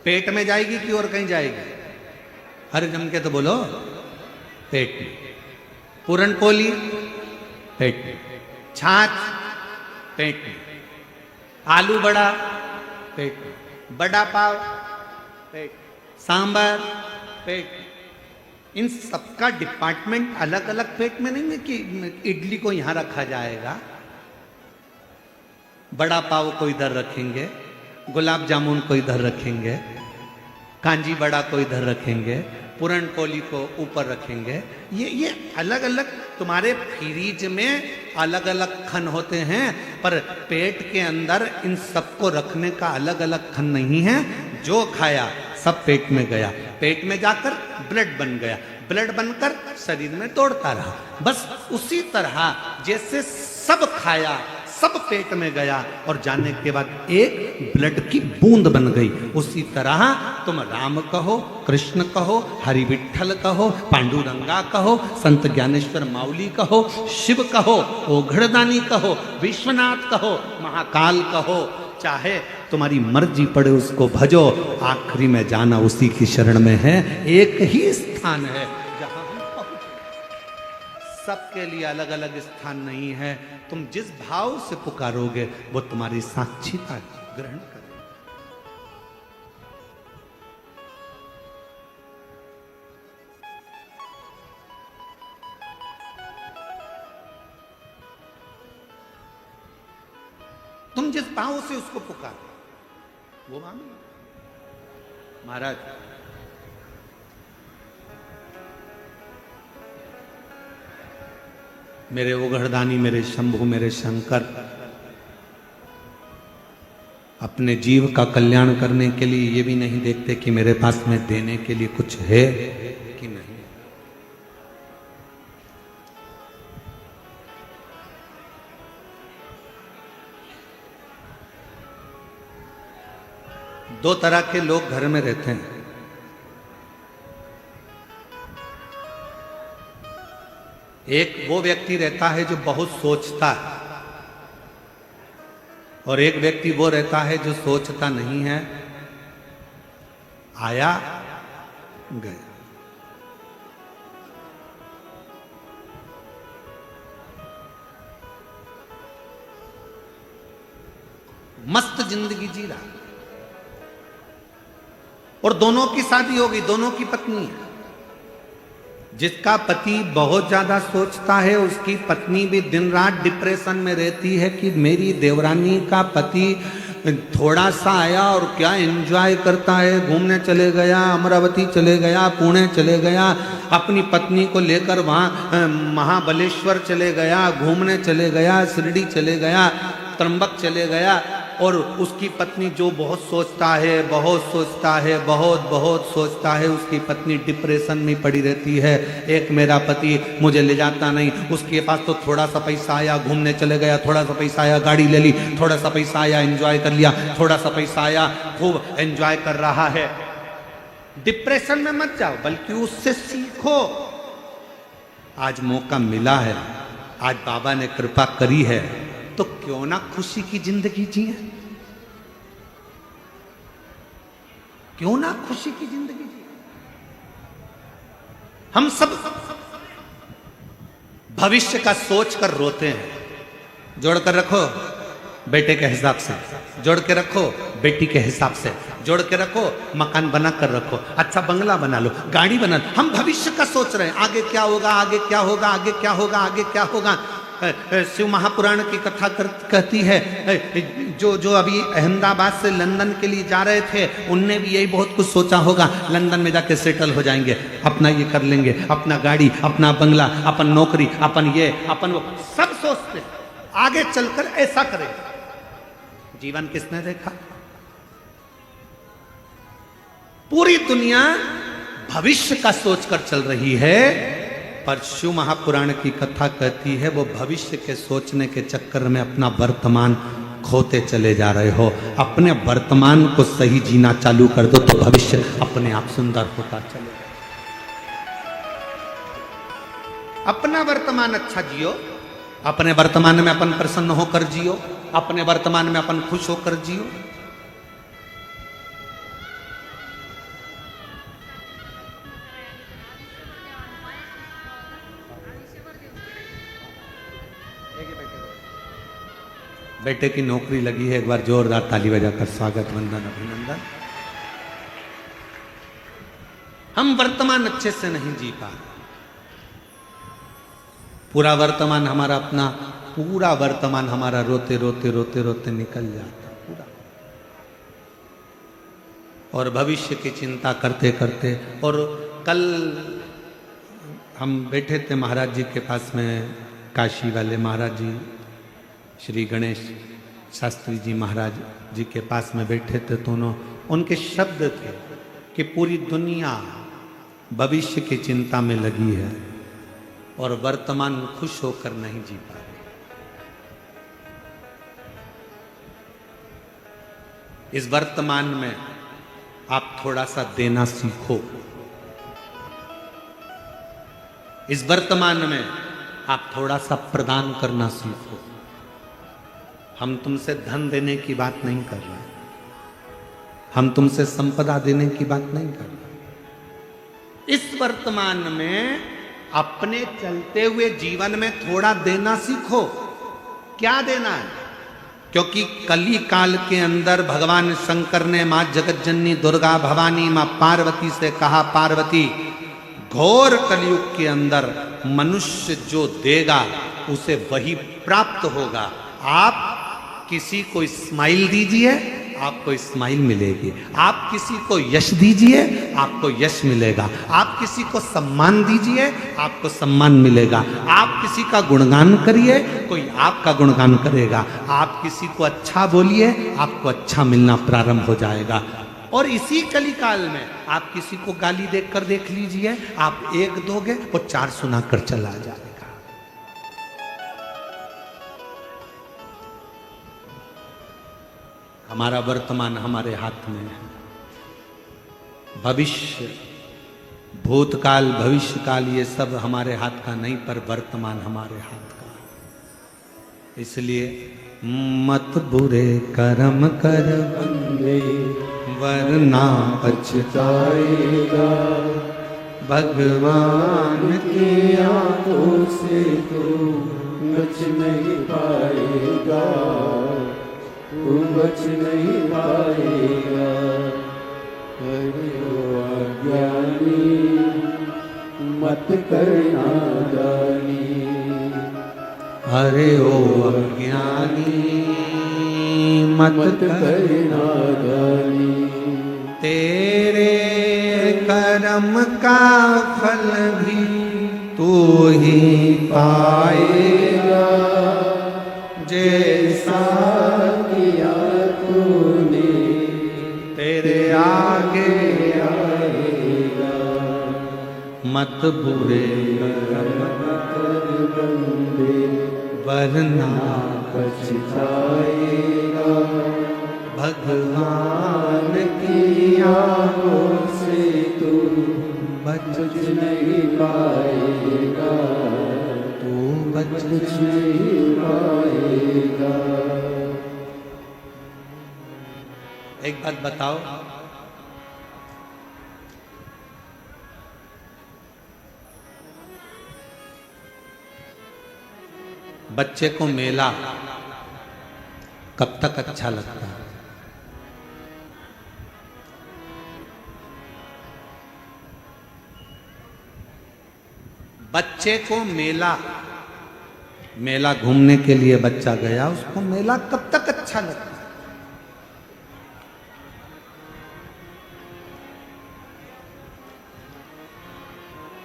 पेट में जाएगी कि और कहीं जाएगी? अरे जम के तो बोलो, पेट में। पूरन पोली पेट में, छाछ पेट में, आलू बड़ा पेट में, बड़ा पाव पेट में, सांबर पेट में। इन सबका डिपार्टमेंट अलग अलग पेट में नहीं है कि इडली को यहां रखा जाएगा, बड़ा पाव को इधर रखेंगे, गुलाब जामुन को इधर रखेंगे, कांजी बड़ा को इधर रखेंगे, पूरन पोली को ऊपर रखेंगे। ये अलग अलग तुम्हारे फ्रीज में अलग अलग खन होते हैं, पर पेट के अंदर इन सबको रखने का अलग अलग खन नहीं है। जो खाया सब पेट में गया, पेट में जाकर ब्लड बन गया, ब्लड बनकर शरीर में दौड़ता रहा। बस उसी तरह जैसे सब खाया, सब पेट में गया और जाने के बाद एक ब्लड की बूंद बन गई, उसी तरह तुम राम कहो, कृष्ण कहो, हरि विठ्ठल कहो, पांडुरंगा कहो, संत ज्ञानेश्वर माउली कहो, शिव कहो, ओघड़दानी कहो, विश्वनाथ कहो, महाकाल कहो, चाहे तुम्हारी मर्जी पड़े उसको भजो, आखिरी में जाना उसी की शरण में है। एक ही स्थान है जहां हम पहुंचे, सबके लिए अलग अलग स्थान नहीं है। तुम जिस भाव से पुकारोगे वो तुम्हारी साक्षीता ग्रहण करेगा। तुम जिस भाव से उसको पुकारो वो मानो। महाराज, मेरे ओघड़दानी, मेरे शंभु, मेरे शंकर अपने जीव का कल्याण करने के लिए ये भी नहीं देखते कि मेरे पास में देने के लिए कुछ है कि नहीं। दो तरह के लोग घर में रहते हैं। एक वो व्यक्ति रहता है जो बहुत सोचता है, और एक व्यक्ति वो रहता है जो सोचता नहीं है, आया गया। मस्त जिंदगी जी रहा, और दोनों की शादी हो गई, दोनों की पत्नी है। जिसका पति बहुत ज्यादा सोचता है उसकी पत्नी भी दिन रात डिप्रेशन में रहती है कि मेरी देवरानी का पति थोड़ा सा आया और क्या एंजॉय करता है, घूमने चले गया, अमरावती चले गया, पुणे चले गया, अपनी पत्नी को लेकर वहाँ महाबलेश्वर चले गया, घूमने चले गया, शिरडी चले गया, त्र्यंबक चले गया, और उसकी पत्नी जो बहुत सोचता है, बहुत सोचता है, बहुत सोचता है, उसकी पत्नी डिप्रेशन में पड़ी रहती है। एक मेरा पति मुझे ले जाता नहीं, उसके पास तो थोड़ा सा पैसा आया, घूमने चले गया, थोड़ा सा पैसा आया, गाड़ी ले ली, थोड़ा सा पैसा आया, एंजॉय कर लिया, थोड़ा सा पैसा आया, खूब एंजॉय कर रहा है। डिप्रेशन में मत जाओ, बल्कि उससे सीखो। आज मौका मिला है, आज बाबा ने कृपा करी है, तो क्यों ना खुशी की जिंदगी जिए, क्यों ना खुशी की जिंदगी जिए। हम सब भविष्य का सोच कर रोते हैं। जोड़ कर रखो बेटे के हिसाब से, जोड़ के रखो बेटी के हिसाब से, जोड़ के रखो, मकान बना कर रखो, अच्छा बंगला बना लो, गाड़ी बना लो। हम भविष्य का सोच रहे हैं, आगे क्या होगा, आगे क्या होगा, आगे क्या होगा, आगे क्या होगा। शिव महापुराण की कथा कहती है, जो जो अभी अहमदाबाद से लंदन के लिए जा रहे थे उनने भी यही बहुत कुछ सोचा होगा, लंदन में जाके सेटल हो जाएंगे, अपना ये कर लेंगे, अपना गाड़ी, अपना बंगला, अपन नौकरी, अपन ये, अपन वो, सब सोचते आगे चलकर ऐसा करेंगे। जीवन किसने देखा? पूरी दुनिया भविष्य का सोचकर चल रही है, पर शिव महापुराण की कथा कहती है वो भविष्य के सोचने के चक्कर में अपना वर्तमान खोते चले जा रहे हो। अपने वर्तमान को सही जीना चालू कर दो तो भविष्य अपने आप सुंदर होता चलेगा। अपना वर्तमान अच्छा जियो, अपने वर्तमान में अपन प्रसन्न होकर जियो, अपने वर्तमान में अपन खुश होकर जियो। बेटे की नौकरी लगी है, एक बार जोरदार ताली बजाकर स्वागत, वंदन, अभिनंदन। हम वर्तमान अच्छे से नहीं जी पा, पूरा वर्तमान हमारा अपना, पूरा वर्तमान हमारा रोते रोते रोते रोते निकल जाता पूरा, और भविष्य की चिंता करते करते। और कल हम बैठे थे महाराज जी के पास में, काशी वाले महाराज जी, श्री गणेश शास्त्री जी महाराज जी के पास में बैठे थे, तो उनके शब्द थे कि पूरी दुनिया भविष्य की चिंता में लगी है और वर्तमान खुश होकर नहीं जी पा रही। इस वर्तमान में आप थोड़ा सा देना सीखो, इस वर्तमान में आप थोड़ा सा प्रदान करना सीखो। हम तुमसे धन देने की बात नहीं कर रहे, हम तुमसे संपदा देने की बात नहीं कर रहे। इस वर्तमान में अपने चलते हुए जीवन में थोड़ा देना सीखो। क्या देना है? क्योंकि कली काल के अंदर भगवान शंकर ने मां जगतजननी दुर्गा भवानी मां पार्वती से कहा, पार्वती, घोर कलयुग के अंदर मनुष्य जो देगा उसे वही प्राप्त होगा। आप किसी को स्माइल दीजिए, आपको स्माइल मिलेगी। आप किसी को यश दीजिए, आपको यश मिलेगा। आप किसी को सम्मान दीजिए, आपको सम्मान मिलेगा। आप किसी का गुणगान करिए, कोई आपका गुणगान करेगा। आप किसी को अच्छा बोलिए, आपको अच्छा मिलना प्रारंभ हो जाएगा। और इसी कलिकाल में आप किसी को गाली देकर देख लीजिए, आप एक दोगे वो चार सुनाकर चला जाएगा। हमारा वर्तमान हमारे हाथ में है। भविष्य, भूतकाल, भविष्य काल ये सब हमारे हाथ का नहीं, पर वर्तमान हमारे हाथ का है। इसलिए मत बुरे कर्म कर बंदे वरना पछताएगा, भगवान की आंखों से तू बच नहीं पाएगा, तू बच नहीं पाएगा। अरे ओ अज्ञानी मत करना दानी, अरे ओ अज्ञानी मत करना दानी। तेरे कर्म का फल भी तू ही पाएगा, जैसा किया तूने तेरे आगे आएगा। मत बुरे कर्म कर बंदे वरना पछताएगा, भगवान की आंखों से तू बच नहीं पाएगा, तू बच नहीं पाएगा। एक बात बताओ, बच्चे को मेला कब तक अच्छा लगता है? बच्चे को मेला मेला घूमने के लिए बच्चा गया, उसको मेला कब तक अच्छा लगता है?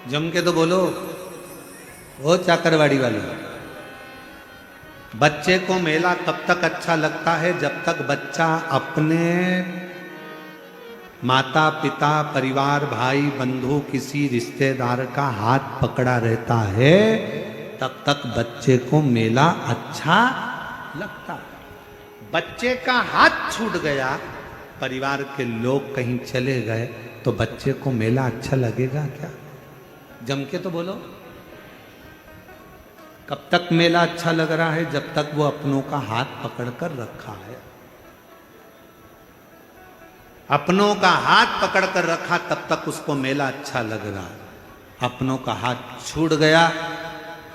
जम के तो बोलो, वो चाकरवाड़ी वाले, बच्चे को मेला तब तक अच्छा लगता है जब तक बच्चा अपने माता पिता परिवार भाई बंधु किसी रिश्तेदार का हाथ पकड़ा रहता है, तब तक बच्चे को मेला अच्छा लगता है। बच्चे का हाथ छूट गया, परिवार के लोग कहीं चले गए, तो बच्चे को मेला अच्छा लगेगा क्या? जम के तो बोलो। कब तक मेला अच्छा लग रहा है? जब तक वो अपनों का हाथ पकड़कर रखा है। अपनों का हाथ पकड़कर रखा तब तक उसको मेला अच्छा लग रहा है। अपनों का हाथ छूट गया,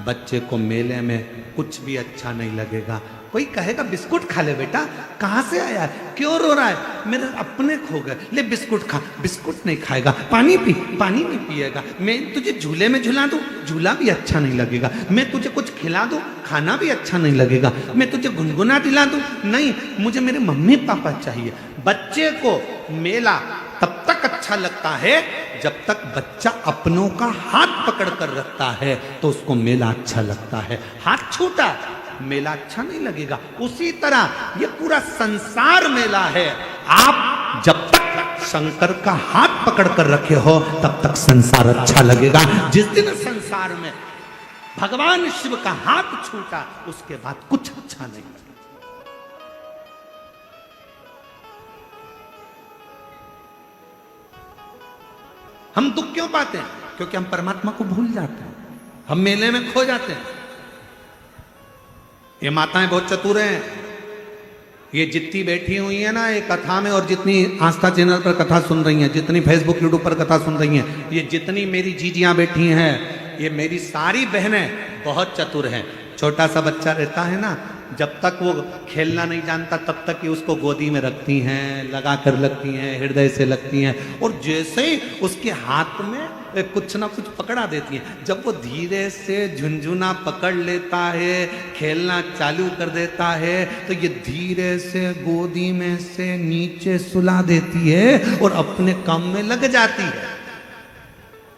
बच्चे को मेले में कुछ भी अच्छा नहीं लगेगा। कोई कहेगा बिस्कुट खा ले बेटा, कहां से आया है, क्यों रो रहा है? मेरे अपने खो गए, ले बिस्कुट खा। बिस्कुट नहीं खाएगा, पानी पी, पानी नहीं पिएगा। मैं तुझे झूले में झूला दूं, झूला भी अच्छा नहीं लगेगा। मैं तुझे कुछ खिला दूं, खाना भी अच्छा नहीं लगेगा। मैं तुझे गुनगुना दिला दूं, नहीं, मुझे मेरे मम्मी पापा चाहिए। बच्चे को मेला तब तक अच्छा लगता है जब तक बच्चा अपनों का हाथ पकड़ कर रखता है, तो उसको मेला अच्छा लगता है। हाथ छूटा, मेला अच्छा नहीं लगेगा। उसी तरह ये पूरा संसार मेला है। आप जब तक शंकर का हाथ पकड़ कर रखे हो तब तक संसार अच्छा लगेगा। जिस दिन संसार में भगवान शिव का हाथ छूटा, उसके बाद कुछ अच्छा नहीं लगेगा। हम दुख क्यों पाते हैं? क्योंकि हम परमात्मा को भूल जाते हैं, हम मेले में खो जाते हैं। ये माताएं बहुत चतुर हैं। ये जितनी बैठी हुई है ना ये कथा में, और जितनी आस्था चैनल पर कथा सुन रही हैं, जितनी फेसबुक यूट्यूब पर कथा सुन रही हैं, ये जितनी मेरी जीजियां बैठी हैं, ये मेरी सारी बहनें बहुत चतुर हैं। छोटा सा बच्चा रहता है ना, जब तक वो खेलना नहीं जानता तब तक ये उसको गोदी में रखती हैं, लगा कर लगती हैं, हृदय से लगती हैं, और जैसे ही उसके हाथ में कुछ ना कुछ पकड़ा देती हैं, जब वो धीरे से झुनझुना पकड़ लेता है, खेलना चालू कर देता है, तो ये धीरे से गोदी में से नीचे सुला देती है और अपने काम में लग जाती है।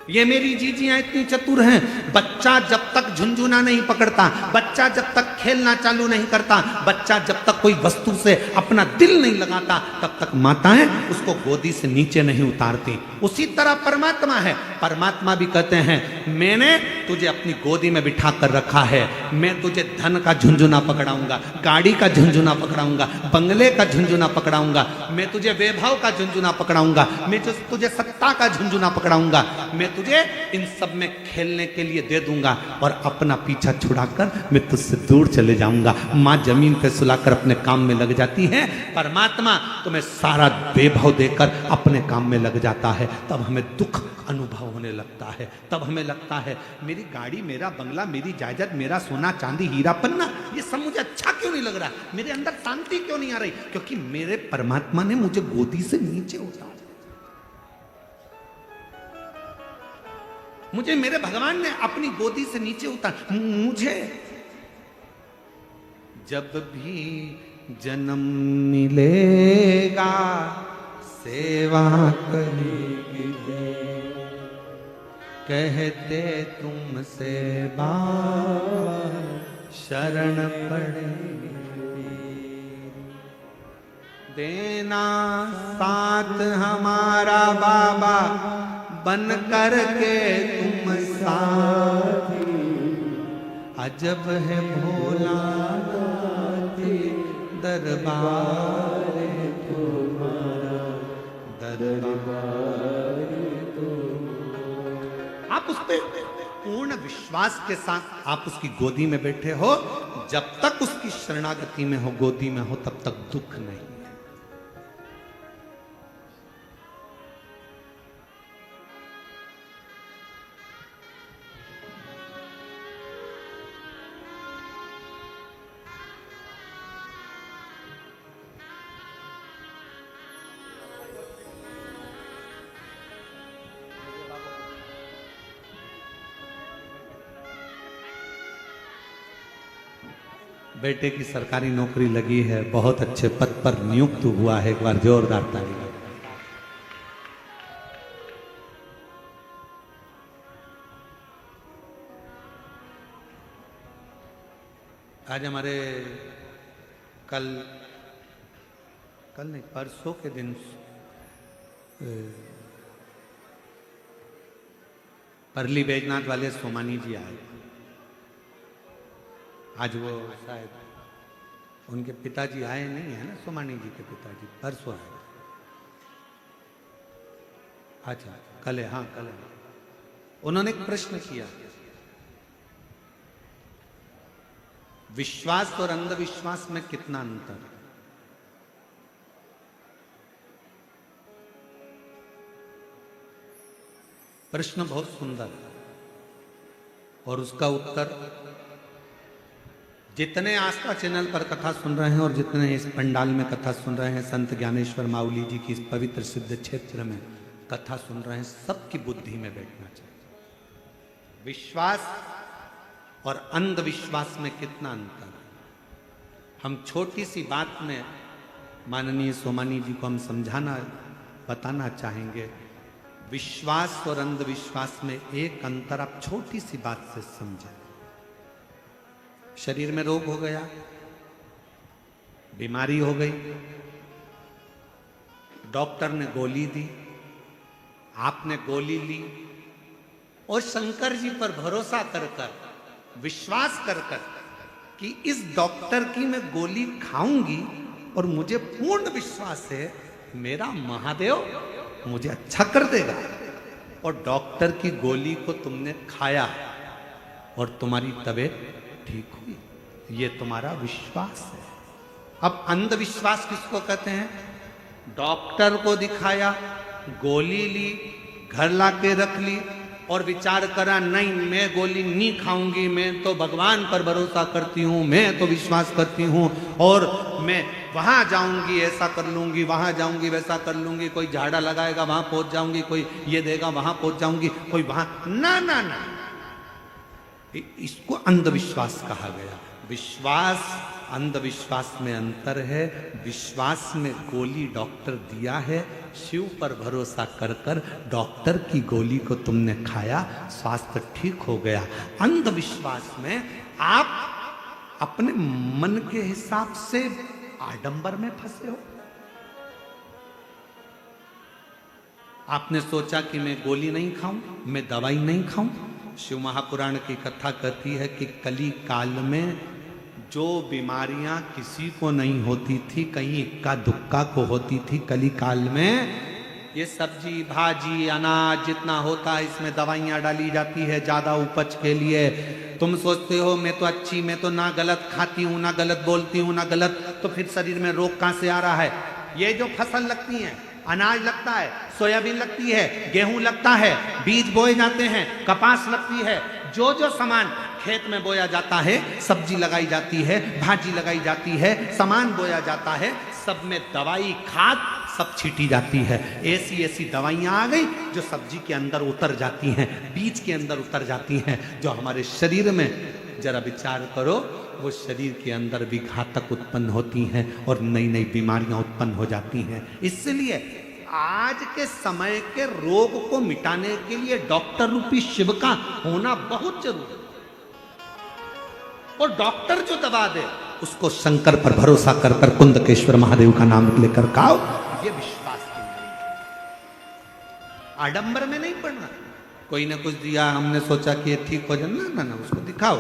ये मेरी जीजियां इतनी चतुर हैं। बच्चा जब तक झुनझुना नहीं पकड़ता, बच्चा जब तक खेलना चालू नहीं करता, बच्चा जब तक कोई वस्तु से अपना दिल नहीं लगाता, तब तक माताएं उसको गोदी से नीचे नहीं उतारती। उसी तरह परमात्मा है। परमात्मा भी कहते हैं, मैंने तुझे अपनी गोदी में बिठा कर रखा है, मैं तुझे धन का झुनझुना पकड़ाऊंगा, गाड़ी का झुनझुना पकड़ाऊंगा, बंगले का झुनझुना पकड़ाऊंगा, मैं तुझे वैभव का झुनझुना पकड़ाऊंगा, मैं तुझे सत्ता का झुनझुना पकड़ाऊंगा, मैं तुझे इन सब में खेलने के लिए दे दूंगा, और अपना पीछा छुड़ाकर मैं तुझसे दूर चले जाऊंगा। माँ जमीन पे सुलाकर अपने काम में लग जाती है, परमात्मा तुम्हें सारा वैभव देकर अपने काम में लग जाता है। तब हमें दुख अनुभव होने लगता है, तब हमें लगता है मेरी गाड़ी, मेरा बंगला, मेरी जायदाद, मेरा सोना चांदी हीरा पन्ना, ये सब मुझे अच्छा क्यों नहीं लग रहा, मेरे अंदर शांति क्यों नहीं आ रही? क्योंकि मेरे परमात्मा ने मुझे गोदी से नीचे उतारा, मुझे मेरे भगवान ने अपनी गोदी से नीचे उतार। मुझे जब भी जन्म मिलेगा सेवा करेगी, कहते तुमसे बाबा शरण पड़ेगी, देना साथ हमारा बाबा बन कर के तुम साथी, अजब है भोला दरबार तुम्हारा, दरबार तुम्हारा। आप उस पे पूर्ण विश्वास के साथ आप उसकी गोदी में बैठे हो, जब तक उसकी शरणागति में हो, गोदी में हो, तब तक दुख नहीं। बेटे की सरकारी नौकरी लगी है, बहुत अच्छे पद पर नियुक्त हुआ है। एक बार जोरदार ताली लगाओ। आज हमारे कल नहीं, परसों के दिन परली बैजनाथ वाले सोमानी जी आए। आज वो शायद उनके पिताजी आए नहीं है ना, सोमानी जी के पिताजी परसों आए। अच्छा कल है, हाँ कल है। उन्होंने एक प्रश्न किया, विश्वास और अंधविश्वास में कितना अंतर है? प्रश्न बहुत सुंदर है और उसका उत्तर जितने आस्था चैनल पर कथा सुन रहे हैं और जितने इस पंडाल में कथा सुन रहे हैं, संत ज्ञानेश्वर माउली जी की इस पवित्र सिद्ध क्षेत्र में कथा सुन रहे हैं, सबकी बुद्धि में बैठना चाहिए। विश्वास और अंधविश्वास में कितना अंतर है? हम छोटी सी बात में माननीय सोमानी जी को हम समझाना बताना चाहेंगे। विश्वास और अंधविश्वास में एक अंतर आप छोटी सी बात से समझें। शरीर में रोग हो गया, बीमारी हो गई, डॉक्टर ने गोली दी, आपने गोली ली और शंकर जी पर भरोसा कर कर, विश्वास कर कर कि इस डॉक्टर की मैं गोली खाऊंगी और मुझे पूर्ण विश्वास है मेरा महादेव मुझे अच्छा कर देगा, और डॉक्टर की गोली को तुमने खाया और तुम्हारी तबीयत ठीक हुई, ये तुम्हारा विश्वास है। अब अंधविश्वास किसको कहते हैं? डॉक्टर को दिखाया, गोली ली, घर लाके रख ली और विचार करा नहीं मैं गोली नहीं खाऊंगी, मैं तो भगवान पर भरोसा करती हूँ, मैं तो विश्वास करती हूँ और मैं वहां जाऊंगी ऐसा कर लूंगी, वहां जाऊंगी वैसा कर लूंगी, कोई झाड़ा लगाएगा वहां पहुंच जाऊंगी, कोई ये देगा वहां पहुंच जाऊंगी, कोई वहां ना ना ना, इसको अंधविश्वास कहा गया। विश्वास अंधविश्वास में अंतर है। विश्वास में गोली डॉक्टर दिया है, शिव पर भरोसा कर कर डॉक्टर की गोली को तुमने खाया, स्वास्थ्य ठीक हो गया। अंधविश्वास में आप अपने मन के हिसाब से आडंबर में फंसे हो। आपने सोचा कि मैं गोली नहीं खाऊं, मैं दवाई नहीं खाऊं। शिव महापुराण की कथा कहती है कि कली काल में जो बीमारियां किसी को नहीं होती थी, कहीं इक्का दुक्का को होती थी, कली काल में ये सब्जी भाजी अनाज जितना होता है इसमें दवाइयां डाली जाती है ज्यादा उपज के लिए। तुम सोचते हो मैं तो अच्छी, मैं तो ना गलत खाती हूँ, ना गलत बोलती हूँ, ना गलत, तो फिर शरीर में रोग कहाँ से आ रहा है? ये जो फसल लगती है, अनाज लगता है, सोयाबीन लगती है, गेहूं लगता है, बीज बोए जाते हैं, कपास लगती है, जो जो सामान खेत में बोया जाता है, सब्जी लगाई जाती है, भाजी लगाई जाती है, सामान बोया जाता है, सब में दवाई खाद सब छीटी जाती है। ऐसी ऐसी दवाइयां आ गई जो सब्जी के अंदर उतर जाती हैं, बीज के अंदर उतर जाती हैं, जो हमारे शरीर में जरा विचार करो वो शरीर के अंदर भी घातक उत्पन्न होती हैं और नई नई बीमारियां उत्पन्न हो जाती हैं। इसलिए आज के समय के रोग को मिटाने के लिए डॉक्टर रूपी शिव का होना बहुत जरूरी है। और डॉक्टर जो दवा दे उसको शंकर पर भरोसा कर कर कुंदकेश्वर महादेव का नाम लेकर खाओ, ये विश्वास की नहीं। आडंबर में नहीं पड़ना। कोई ने कुछ दिया, हमने सोचा कि ये ठीक हो जाए, ना ना ना, उसको दिखाओ,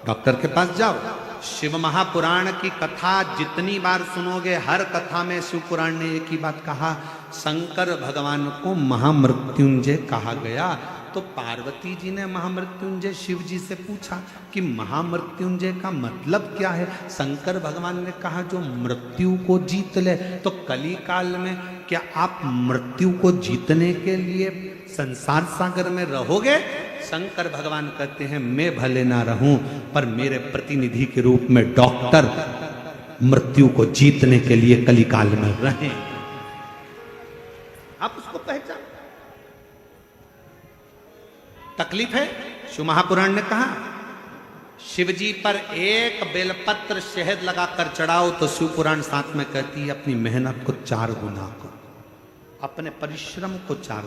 डॉक्टर के पास जाओ। शिव महापुराण की कथा जितनी बार सुनोगे, हर कथा में शिव पुराण ने एक ही बात कहा, शंकर भगवान को महामृत्युंजय कहा गया। तो पार्वती जी ने महामृत्युंजय शिव जी से पूछा कि महामृत्युंजय का मतलब क्या है? शंकर भगवान ने कहा जो मृत्यु को जीत ले। तो कली काल में क्या आप मृत्यु को जीतने के लिए संसार सागर में रहोगे? शंकर भगवान कहते हैं मैं भले ना रहूं पर मेरे प्रतिनिधि के रूप में डॉक्टर मृत्यु को जीतने के लिए कली काल में रहें। आप उसको पहचान। तकलीफ है, शिव महापुराण ने कहा शिव जी पर एक बेलपत्र शहद लगाकर चढ़ाओ तो शिव पुराण साथ में कहती है अपनी मेहनत को 4 गुना करो, अपने परिश्रम को 4